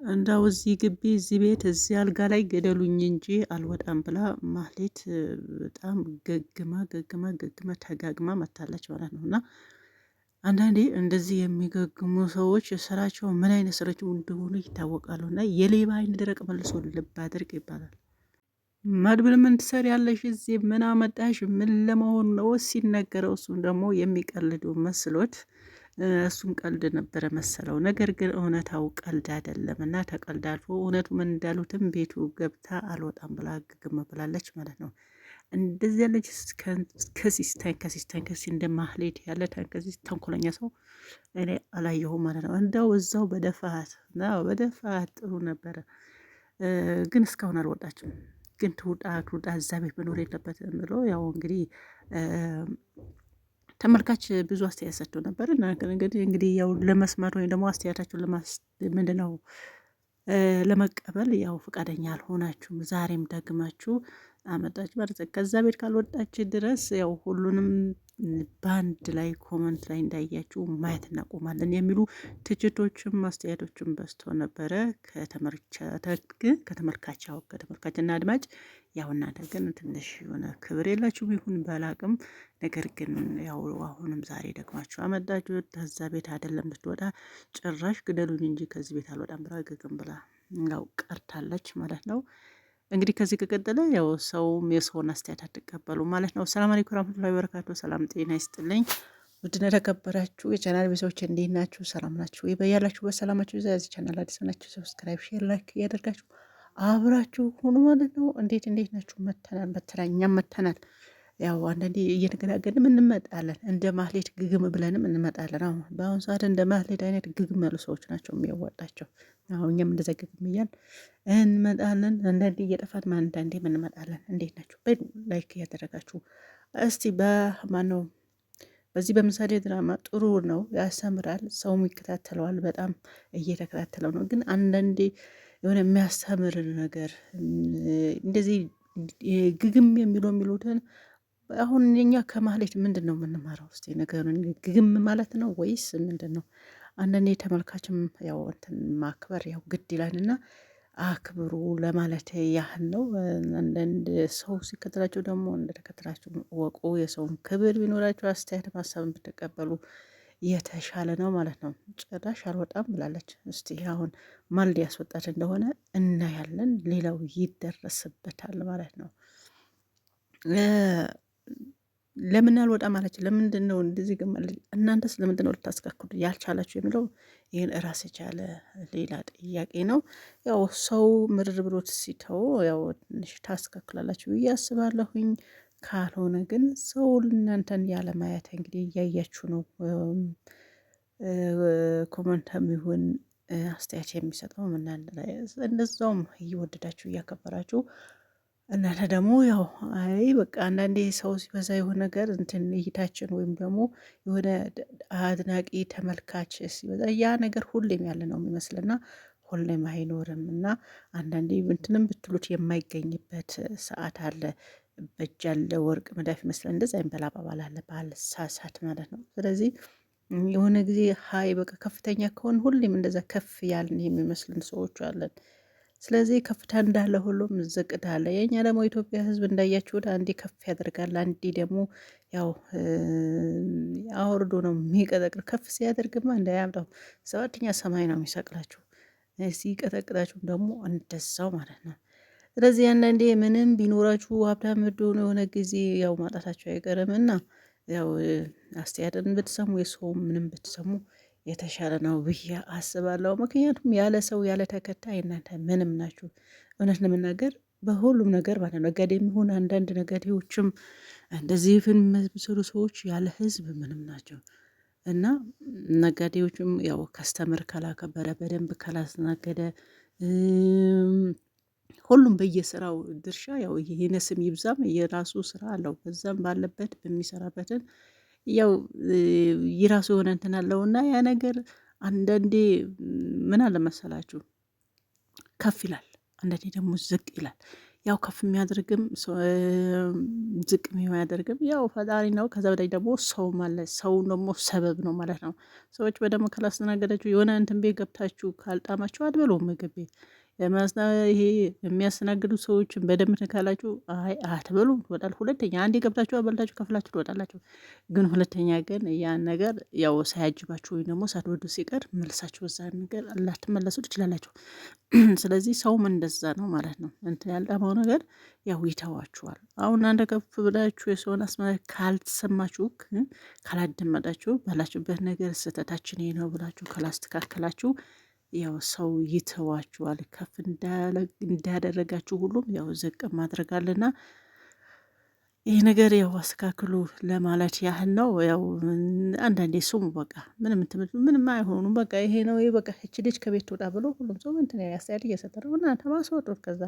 እንዳው እዚህ ግቢ እዚህ ቤት እዚህ አልጋ ላይ ገደሉኝ እንጂ አልወጣም ብላ ማህሌት በጣም ገግማ ተጋግማ መታለች ማለት ነው። እና አንዳንዴ እንደዚህ የሚገግሙ ሰዎች ስራቸው ምን አይነት ስራቸው እንደሆኑ ይታወቃሉ። እና የሌባ አይን ደረቅ መልሶ ልብ አድርግ ይባላል። መድብል ምን ትሰሪያለሽ እዚህ? ምን አመጣሽ? ምን ለመሆን ነው ሲነገረው፣ እሱም ደግሞ የሚቀልዱ መስሎት እሱም ቀልድ ነበረ መሰለው። ነገር ግን እውነታው ቀልድ አይደለም እና ተቀልድ አልፎ እውነቱ ምን እንዳሉትም ቤቱ ገብታ አልወጣም ብላ ግግም ብላለች ማለት ነው። እንደዚህ ያለች ከሲስ እንደ ማህሌት ያለ ከዚህ ተንኮለኛ ሰው እኔ አላየሁም ማለት ነው። እንደው እዛው በደፋት ጥሩ ነበረ፣ ግን እስካሁን አልወጣችም። ግን ትውጣ እዛ ቤት መኖር የለበትም ብሎ ያው እንግዲህ ተመልካች ብዙ አስተያየት ሰጥቶ ነበር። እና እንግዲህ ያው ለመስማት ወይም ደግሞ አስተያየታችሁን ምንድነው ለመቀበል ያው ፈቃደኛ አልሆናችሁም። ዛሬም ደግማችሁ አመጣችሁ ማለት ከዛ ቤት ካልወጣች ድረስ ያው ሁሉንም በአንድ ላይ ኮመንት ላይ እንዳያችሁ ማየት እናቆማለን የሚሉ ትችቶችም አስተያየቶችም በዝቶ ነበረ ከተመልካችና አድማጭ። ያው እናንተ ግን ትንሽ የሆነ ክብር የላችሁም ይሁን ባላቅም፣ ነገር ግን ያው አሁንም ዛሬ ደግማችሁ አመጣችሁ። ከዛ ቤት አይደለም ልትወጣ ጭራሽ ግደሉኝ እንጂ ከዚህ ቤት አልወጣም ብላ ግግም ብላ ያው ቀርታለች ማለት ነው። እንግዲህ ከዚህ ከቀጠለ ያው ሰውም የሰውን አስተያየት አትቀበሉ ማለት ነው። ሰላም አለይኩም ወራህመቱላሂ ወበረካቱ። ሰላም ጤና ይስጥልኝ ውድና የተከበራችሁ የቻናል ቤተሰቦች እንዴት ናችሁ? ሰላም ናችሁ ወይ? በያላችሁ በሰላማችሁ ይዛ እዚህ ቻናል አዲስ ናችሁ ሰብስክራይብ፣ ሼር፣ ላይክ እያደርጋችሁ አብራችሁ ሁኑ ማለት ነው። እንዴት ናችሁ? እኛም መተናል። ያው አንዳንዴ እየተገላገድንም እንመጣለን፣ እንደ ማህሌት ግግም ብለንም እንመጣለን። አሁን በአሁኑ ሰዓት እንደ ማህሌት አይነት ግግም ያሉ ሰዎች ናቸው የሚያዋጣቸው። አሁን እኛም እንደዛ ግግም እያል እንመጣለን። አንዳንዴ እየጠፋት አንዳንዴም እንመጣለን። እንዴት ናችሁ? ላይክ እያደረጋችሁ እስቲ በማነው በዚህ በምሳሌ ድራማ ጥሩ ነው፣ ያስተምራል፣ ሰውም ይከታተለዋል። በጣም እየተከታተለው ነው። ግን አንዳንዴ የሆነ የሚያስተምር ነገር እንደዚህ ግግም የሚሉትን አሁን እኛ ከማህሌት ምንድን ነው የምንማረው? እስቲ ነገሩን። ግግም ማለት ነው ወይስ ምንድን ነው? አንዳንዴ ተመልካችም ያው እንትን ማክበር ያው ግድ ይላልና አክብሩ ለማለት ያህል ነው። አንዳንድ ሰው ሲከተላቸው ደግሞ እንደተከተላቸው ወቁ። የሰውን ክብር ቢኖራቸው አስተያየት ማሳብን ብትቀበሉ የተሻለ ነው ማለት ነው። ጭራሽ አልወጣም ብላለች። እስቲ አሁን ማልድ ያስወጣት እንደሆነ እናያለን። ሌላው ይደረስበታል ማለት ነው። ለምን አልወጣም አለች? ለምንድን ነው እንደዚህ ግማል? እናንተስ ለምንድን ነው ልታስካክሉ ያልቻላችሁ የሚለው ይህን ራስ የቻለ ሌላ ጥያቄ ነው። ያው ሰው ምርር ብሎት ሲተው ያው ትንሽ ታስካክላላችሁ ብዬ አስባለሁኝ። ካልሆነ ግን ሰው እናንተን ያለማየት እንግዲህ እያያችሁ ነው። ኮመንትም ይሁን አስተያየት የሚሰጠው እንደዛውም እየወደዳችሁ እያከበራችሁ እናንተ ደግሞ ያው አይ በቃ አንዳንዴ ሰው ሲበዛ የሆነ ነገር እንትን እይታችን ወይም ደግሞ የሆነ አድናቂ ተመልካች ሲበዛ ያ ነገር ሁሌም ያለ ነው የሚመስልና ሁሌም አይኖርም። እና አንዳንዴ እንትንም ብትሉት የማይገኝበት ሰዓት አለ። በእጅ ያለ ወርቅ መዳፍ ይመስላል፣ እንደዛ የሚበላ አባባል አለ ባልሳሳት ማለት ነው። ስለዚህ የሆነ ጊዜ ሀይ በቃ ከፍተኛ ከሆን ሁሌም እንደዛ ከፍ ያልን የሚመስልን ሰዎች አለን። ስለዚህ ከፍታ እንዳለ ሁሉም ዝቅታ አለ። የኛ ደግሞ ኢትዮጵያ ሕዝብ እንዳያችሁት አንዴ ከፍ ያደርጋል፣ አንዴ ደግሞ ያው አውርዶ ነው የሚቀጠቅጥ። ከፍ ሲያደርግማ እንዳያምጣው ሰባተኛ ሰማይ ነው የሚሰቅላችሁ፣ ሲቀጠቅጣችሁም ደግሞ እንደዛው ማለት ነው። ስለዚህ አንዳንዴ ምንም ቢኖራችሁ ሀብታም ብትሆኑ የሆነ ጊዜ ያው ማጣታችሁ አይቀርም እና ያው አስተያየትን ብትሰሙ የሰው ምንም ብትሰሙ የተሻለ ነው ብዬ አስባለሁ። ምክንያቱም ያለ ሰው ያለ ተከታይ እናንተ ምንም ናችሁ። እውነት ለመናገር በሁሉም ነገር ማለት ነው። ነጋዴ የሚሆን አንዳንድ ነጋዴዎችም እንደዚህ ፊልም የሚሰሩ ሰዎች ያለ ህዝብ ምንም ናቸው። እና ነጋዴዎችም ያው ከስተምር ካላከበረ በደንብ ካላስናገደ ሁሉም በየስራው ድርሻ ያው ይነስም ይብዛም የራሱ ስራ አለው። በዛም ባለበት በሚሰራበትን ያው የራሱ የሆነ እንትን አለውና ያ ነገር አንዳንዴ ምን አለ መሰላችሁ ከፍ ይላል፣ አንዳንዴ ደግሞ ዝቅ ይላል። ያው ከፍ የሚያደርግም ዝቅ የሚያደርግም ያው ፈጣሪ ነው። ከዛ በላይ ደግሞ ሰው ማለት ሰው ደግሞ ሰበብ ነው ማለት ነው። ሰዎች በደንብ ካላስተናገዳችሁ የሆነ እንትን ቤት ገብታችሁ ካልጣማችሁ አትበሉም ምግብ ቤት ይሄ የሚያስተናግዱ ሰዎችን በደንብ ካላችሁ አይ አትበሉ ትወጣል። ሁለተኛ አንዴ ገብታችሁ አበልታችሁ ከፍላችሁ ትወጣላችሁ። ግን ሁለተኛ ግን ያን ነገር ያው ሳያጅባችሁ ወይም ደግሞ ሳትወዱ ሲቀር መልሳችሁ በዛ ነገር ላትመለሱ ትችላላችሁ። ስለዚህ ሰውም እንደዛ ነው ማለት ነው። እንትን ያልጣመው ነገር ያው ይተዋችኋል። አሁን አንድ ከፍ ብላችሁ የሰውን አስማ ካልተሰማችሁ ካላደመጣችሁ ባላችሁበት ነገር ስህተታችን ይሄ ነው ብላችሁ ካላስተካከላችሁ ያው ሰው ይተዋችኋል። ከፍ እንዳደረጋችሁ ሁሉም ያው ዝቅ ማድረጋልና ይሄ ነገር ያው አስተካክሉ ለማለት ያህል ነው። ያው አንዳንዴ ስሙ በቃ ምንም አይሆኑም። በቃ ይሄ ነው ይሄ በቃ እቺ ልጅ ከቤት ትወጣ ብሎ ሁሉም ሰው እንትን ያስተያየት እየሰጠ ነው። እናንተ ማስወጡት ከዛ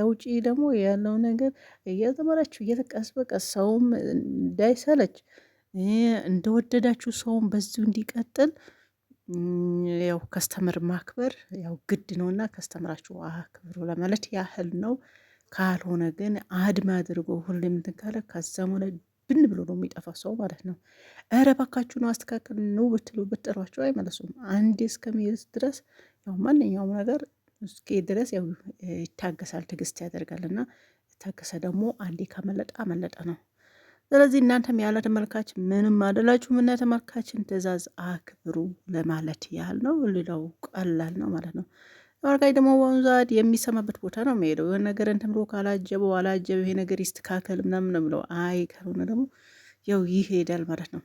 ውጪ ደግሞ ያለው ነገር እየተመራችሁ እየተቀስ በቀስ ሰውም እንዳይሰለች እንደወደዳችሁ ሰውም በዚሁ እንዲቀጥል ያው ከስተመር ማክበር ያው ግድ ነውና ከስተመራችሁ አክብሩ ለማለት ያህል ነው። ካልሆነ ግን አድማ አድርጎ ሁሌም እንትን ካለ ከዛም ሆነ ብን ብሎ ነው የሚጠፋ ሰው ማለት ነው። ኧረ እባካችሁ ነው አስተካክል ነው ብትጠሯቸው አይመለሱም። አንዴ እስከሚይዝ ድረስ ያው ማንኛውም ነገር እስኪ ድረስ ያው ይታገሳል፣ ትዕግስት ያደርጋልና ታገሰ ደግሞ አንዴ ካመለጠ አመለጠ ነው። ስለዚህ እናንተም ያለ ተመልካች ምንም አይደላችሁም እና ተመልካችን ትዕዛዝ አክብሩ ለማለት ያህል ነው። ሌላው ቀላል ነው ማለት ነው። ተመልካች ደግሞ በአሁኑ ሰዓት የሚሰማበት ቦታ ነው የሚሄደው። የሆነ ነገር እንትን ብሎ ካላጀበው አላጀበው ይሄ ነገር ይስተካከል ምናምን ነው ብለው አይ ካልሆነ ደግሞ ያው ይሄዳል ማለት ነው።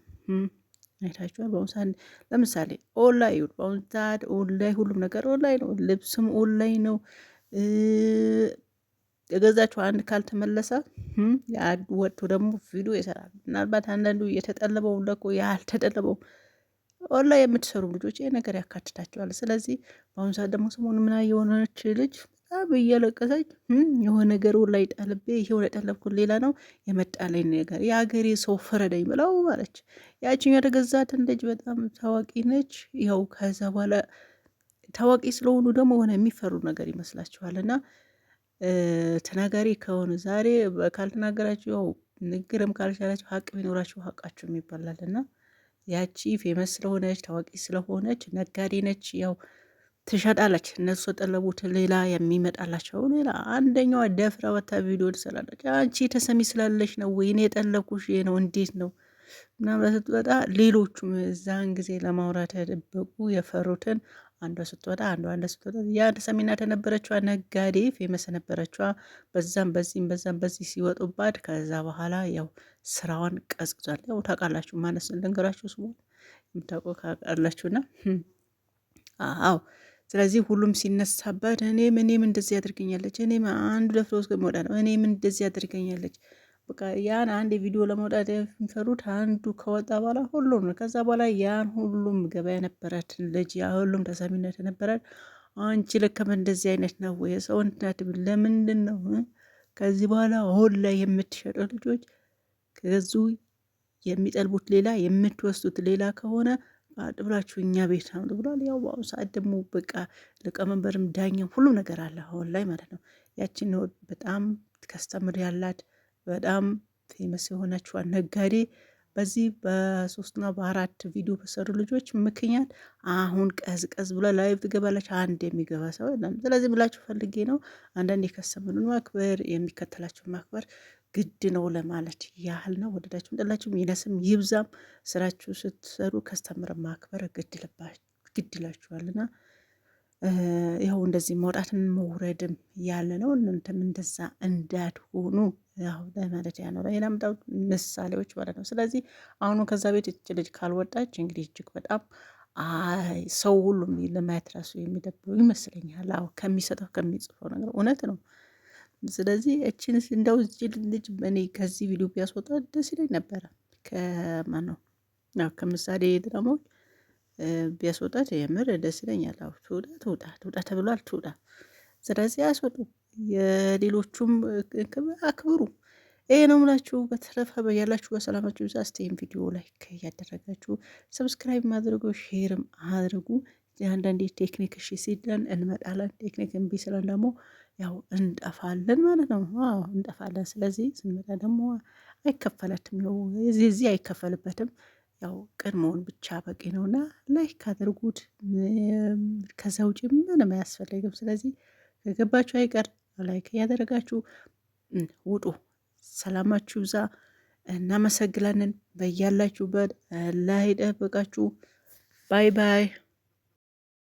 አይታችኋል። በአሁኑ ሰዓት ለምሳሌ ኦንላይን በአሁኑ ሰዓት ኦንላይን ሁሉም ነገር ኦንላይን ነው። ልብስም ኦንላይን ነው። የገዛችሁ አንድ ካልተመለሰ ወጥቶ ደግሞ ቪዲዮ ይሰራል። ምናልባት አንዳንዱ የተጠለበው ለቆ ያልተጠለበው ኦንላይን የምትሰሩ ልጆች ይህ ነገር ያካትታቸዋል። ስለዚህ በአሁኑ ሰዓት ደግሞ ሰሞኑን ምና የሆነች ልጅ በጣም እያለቀሰች የሆነ ነገር ላይ ጠልቤ የሆነ የጠለብኩት ሌላ ነው የመጣለኝ ነገር የሀገሬ ሰው ፍረደኝ ብለው አለች። ያችኛው የተገዛትን ልጅ በጣም ታዋቂ ነች። ያው ከዛ በኋላ ታዋቂ ስለሆኑ ደግሞ ሆነ የሚፈሩ ነገር ይመስላችኋል እና ተናጋሪ ከሆነ ዛሬ ካልተናገራችሁ ያው ንግርም ካልቻላችሁ ሀቅ ቢኖራችሁ ሀቃችሁም ይባላል እና ያቺ ፌመስ ስለሆነች ታዋቂ ስለሆነች ነጋዴ ነች። ያው ትሸጣለች። እነሱ የጠለቡት ሌላ የሚመጣላቸው ሌላ። አንደኛዋ ደፍራ ወታ ቪዲዮ ትሰራለች። አንቺ ተሰሚ ስላለች ነው ወይኔ የጠለኩሽ ነው እንዴት ነው ምናምን ስትወጣ ሌሎቹም እዛን ጊዜ ለማውራት ያደበቁ የፈሩትን አንዷ ስትወጣ አንዷ ስትወጣ ያ ተሰሚነት የነበረችዋ ነጋዴ ፌመስ የነበረችዋ በዛም በዚህ ሲወጡባት ከዛ በኋላ ያው ስራዋን ቀዝቅዟል። ያው ታውቃላችሁ ማለት ልንገራችሁ ስሙ የምታውቁ ካላችሁና አዎ ስለዚህ ሁሉም ሲነሳበት እኔም እንደዚህ ያደርገኛለች እኔም አንዱ ደፍሮ እስከሚወጣ ነው እኔም እንደዚህ ያደርገኛለች። በቃ ያን አንድ ቪዲዮ ለመውጣት የሚፈሩት አንዱ ከወጣ በኋላ ሁሉም ነው። ከዛ በኋላ ያን ሁሉም ገበያ ነበረትን ልጅ ያ ሁሉም ተሰሚነት ነበረት። አንቺ ልክም እንደዚህ አይነት ነው ወይ ሰው እንታት ለምንድን ነው ከዚህ በኋላ አሁን ላይ የምትሸጠው ልጆች ከዙ የሚጠልቡት ሌላ የምትወስዱት ሌላ ከሆነ ብላችሁ እኛ ቤት ነው ብሏል። ያው በአሁኑ ሰዓት ደግሞ በቃ ሊቀመንበርም ዳኛም ሁሉ ነገር አለ አሁን ላይ ማለት ነው። ያችን ነው በጣም ከስተምር ያላት በጣም ፌመስ የሆነችዋ ነጋዴ በዚህ በ3 እና በ4 ቪዲዮ በሰሩ ልጆች ምክንያት አሁን ቀዝቀዝ ብሎ ላይቭ ትገባለች። አንድ የሚገባ ሰው የለም። ስለዚህ ብላችሁ ፈልጌ ነው አንዳንድ የከሰምኑን ማክበር የሚከተላቸው ማክበር ግድ ነው ለማለት ያህል ነው። ወደዳችሁም ጠላችሁም ይነስም ይብዛም ስራችሁ ስትሰሩ ከስተምር ማክበር ግድ ይላችኋልና ያው እንደዚህ መውጣትን መውረድም ያለ ነው። እናንተም እንደዛ እንዳትሆኑ ያው ለማለት ያ ነው። ሌላምጣው ምሳሌዎች ማለት ነው። ስለዚህ አሁኑ ከዛ ቤት እች ልጅ ካልወጣች እንግዲህ እጅግ በጣም ሰው ሁሉም ለማየት ራሱ የሚደብሩ ይመስለኛል። አዎ ከሚሰጠው ከሚጽፈው ነገር እውነት ነው። ስለዚህ እችን እንደው ልጅ እኔ ከዚህ ቪዲዮ ቢያስወጣ ደስ ይለኝ ነበረ። ከማነው ከምሳሌ ድራማዎች ቢያስወጣት የምር ደስ ይለኛል። አዎ ትውጣ ተብሏል ትውጣ። ስለዚህ ያስወጡ። የሌሎቹም አክብሩ። ይሄ ነው ምላችሁ። በተረፈ ያላችሁ በሰላማችሁ ዛስቴን ቪዲዮ ላይክ እያደረጋችሁ ሰብስክራይብ ማድረጉ ሼርም አድርጉ። አንዳንዴ ቴክኒክ እሺ ሲለን እንመጣለን። ቴክኒክ እምቢ ስለን ደግሞ ያው እንጠፋለን ማለት ነው። አዎ እንጠፋለን። ስለዚህ ስንመጣ ደግሞ አይከፈለትም። ያው እዚህ አይከፈልበትም። ያው ቀድሞውን ብቻ በቂ ነውና ላይክ አድርጉት። ከዛ ውጪ ምንም አያስፈልግም። ስለዚህ ከገባችሁ አይቀር ላይክ እያደረጋችሁ ውጡ። ሰላማችሁ ይብዛ። እናመሰግናለን። በያላችሁበት ላይ ይጠብቃችሁ። ባይ ባይ።